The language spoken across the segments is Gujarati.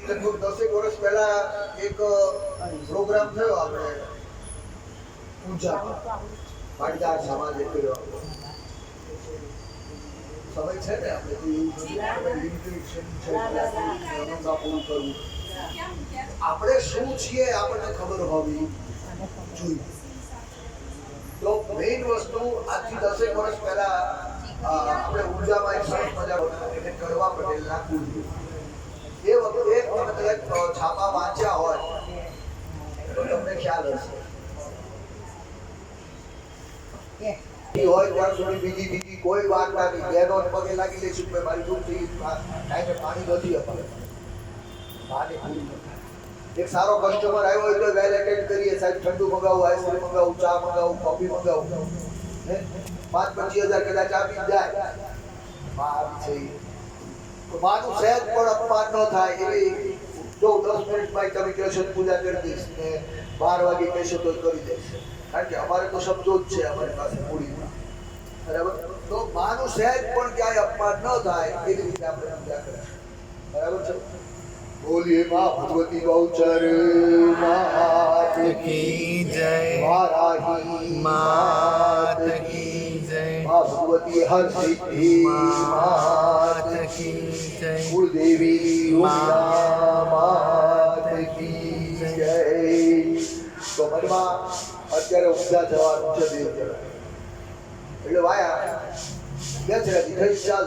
લગભગ 10 વર્ષ પહેલા એક પ્રોગ્રામ થયો આપણે ઊંઝા પાટીદાર સમાજે કર્યો સમય છે ને આપણે લિમિટેશન છે પૂરું કરવું આપણે શું છીએ આપણને ખબર હોવી જોઈએ તો મેઇન વસ્તુ આજથી 10 વર્ષ પહેલા આપણે ઊર્જામાં એક સરસ મજા એટલે કરવા પટેલના કુળદેવ એ વખતે તમે કદાચ છાપા વાંચ્યા હોય તો તમને ખ્યાલ હશે હોય ત્યાં સુધી બીજી કોઈ વાર્તા નહીં બેનો પગે લાગી લઈશું કે મારી દુઃખથી ટાઈમે પાણી નથી અપાય એક સારો કસ્ટમર આવ્યો હોય તો વેલ એટેન્ડ કરીએ સાહેબ ઠંડુ મંગાવું આઈસ્ક્રીમ મંગાવું ચા મંગાવું કોફી મંગાવું 5-25 હજાર કદાચ આપી જાય માનું સહેજ પણ અપમાન ન થાય એવી જો 10 મિનિટમાં તમે કહેશો પૂજા કરી દઈશ ને 12 વાગે કહેશો તો કરી દઈશ કારણ કે અમારે તો શબ્દો જ છે અમારી પાસે મૂડીમાં બરાબર તો માનું સહેજ પણ ક્યાંય અપમાન ન થાય એવી રીતે આપણે પૂજા કરીશું બરાબર છે બોલીએ માં ભગવતી ગૌચર માત કી જય વારાહી માત કી જય ભગવતી હર સિદ્ધિ માત કી જય કુળદેવી માત કી જય તો મનમાં અત્યારે ઊંઝા જવાનું છે દેવ એટલે વાયા બેસ રહી થઈ ચાલ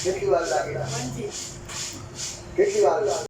કેટલી વાર લાગે કેટલી વાર લાગે